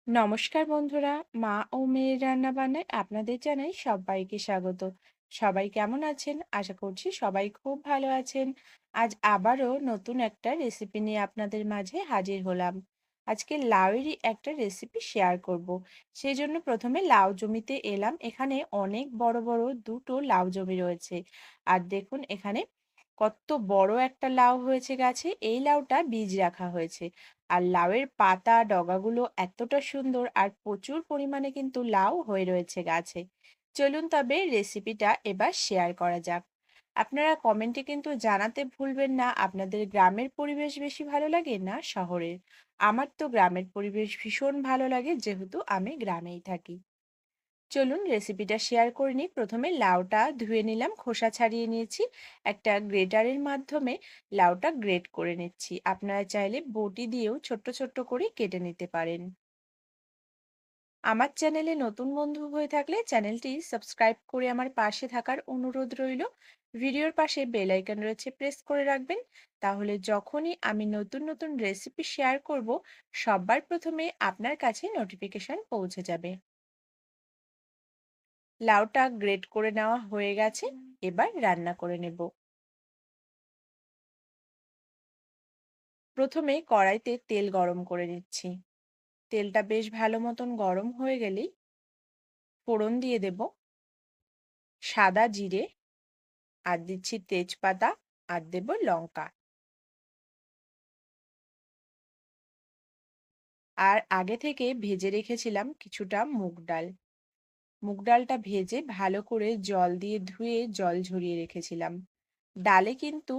নমস্কার বন্ধুরা, মা ও মেয়ের রান্নাবান্নায় আপনাদের জানাই সবাইকে স্বাগত। সবাই কেমন আছেন? আশা করছি সবাই খুব ভালো আছেন। আজ আবারও নতুন একটা রেসিপি নিয়ে আপনাদের মাঝে হাজির হলাম। আজকে লাউয়েরই একটা রেসিপি শেয়ার করব। সেই জন্য প্রথমে লাউ জমিতে এলাম। এখানে অনেক বড় বড় দুটো লাউ জমি রয়েছে। আর দেখুন এখানে কত বড় একটা লাউ হয়েছে গাছে। এই লাউটা বীজ রাখা হয়েছে। আর লাউয়ের পাতা ডগাগুলো এতটা সুন্দর আর প্রচুর পরিমাণে কিন্তু লাউ হয়ে রয়েছে গাছে। চলুন তবে রেসিপিটা এবার শেয়ার করা যাক। আপনারা কমেন্টে কিন্তু জানাতে ভুলবেন না আপনাদের গ্রামের পরিবেশ বেশি ভালো লাগে না শহরের। আমার তো গ্রামের পরিবেশ ভীষণ ভালো লাগে, যেহেতু আমি গ্রামেই থাকি। চলুন রেসিপিটা শেয়ার করে নিই। প্রথমে লাউটা ধুয়ে নিলাম, খোসা ছাড়িয়ে নিয়েছি। একটা গ্রেটারের মাধ্যমে লাউটা গ্রেট করে নিচ্ছি। আপনারা চাইলে বটি দিয়েও ছোট্ট ছোট্ট করে কেটে নিতে পারেন। আমার চ্যানেলে নতুন বন্ধু হয়ে থাকলে চ্যানেলটি সাবস্ক্রাইব করে আমার পাশে থাকার অনুরোধ রইল। ভিডিওর পাশে বেল আইকন রয়েছে, প্রেস করে রাখবেন। তাহলে যখনই আমি নতুন নতুন রেসিপি শেয়ার করব, সবার প্রথমে আপনার কাছে নোটিফিকেশন পৌঁছে যাবে। লাউটা গ্রেট করে নেওয়া হয়ে গেছে, এবার রান্না করে নেব। প্রথমে কড়াইতে তেল গরম করে নিচ্ছি। তেলটা বেশ ভালো মতন গরম হয়ে গেলেই ফোড়ন দিয়ে দেব সাদা জিরে, আর দিচ্ছি তেজপাতা, আর দেব লঙ্কা। আর আগে থেকে ভেজে রেখেছিলাম কিছুটা মুগ ডাল। মুগ ডালটা ভেজে ভালো করে জল দিয়ে ধুয়ে জল ঝরিয়ে রেখেছিলাম। ডালে কিন্তু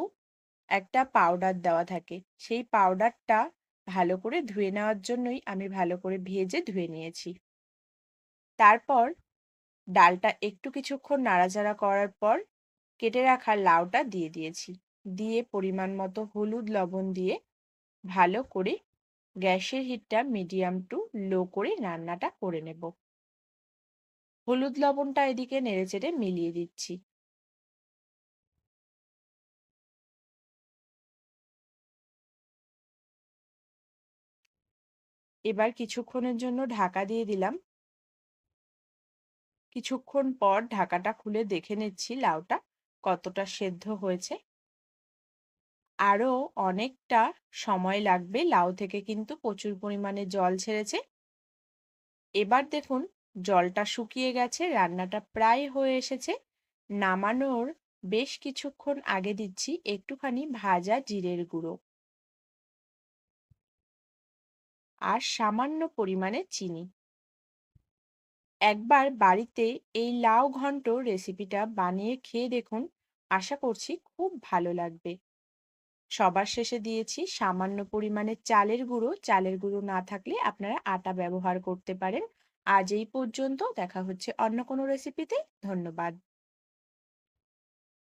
একটা পাউডার দেওয়া থাকে, সেই পাউডারটা ভালো করে ধুয়ে নেওয়ার জন্যই আমি ভালো করে ভেজে ধুয়ে নিয়েছি। তারপর ডালটা একটু কিছুক্ষণ নাড়াচাড়া করার পর কেটে রাখা লাউটা দিয়ে দিয়েছি। দিয়ে পরিমাণ মতো হলুদ লবণ দিয়ে ভালো করে গ্যাসের হিটটা মিডিয়াম টু লো করে রান্নাটা করে নেব। হলুদ লবণটা এদিকে নেড়েচেড়ে মিলিয়ে দিচ্ছি। এবার কিছুক্ষণের জন্য ঢাকা দিয়ে দিলাম। কিছুক্ষণ পর ঢাকাটা খুলে দেখে নিচ্ছি লাউটা কতটা সেদ্ধ হয়েছে। আরও অনেকটা সময় লাগবে, লাউ থেকে কিন্তু প্রচুর পরিমাণে জল ছেড়েছে। এবার দেখুন জলটা শুকিয়ে গেছে, রান্নাটা প্রায় হয়ে এসেছে। নামানোর বেশ কিছুক্ষণ আগে দিচ্ছি একটুখানি ভাজা জিরের গুঁড়ো আর সামান্য পরিমাণে চিনি। একবার বাড়িতে এই লাউ ঘন্ট রেসিপিটা বানিয়ে খেয়ে দেখুন, আশা করছি খুব ভালো লাগবে। সবার শেষে দিয়েছি সামান্য পরিমাণে চালের গুঁড়ো। চালের গুঁড়ো না থাকলে আপনারা আটা ব্যবহার করতে পারেন। আজ এই পর্যন্ত, দেখা হচ্ছে অন্য কোনো রেসিপিতে। ধন্যবাদ।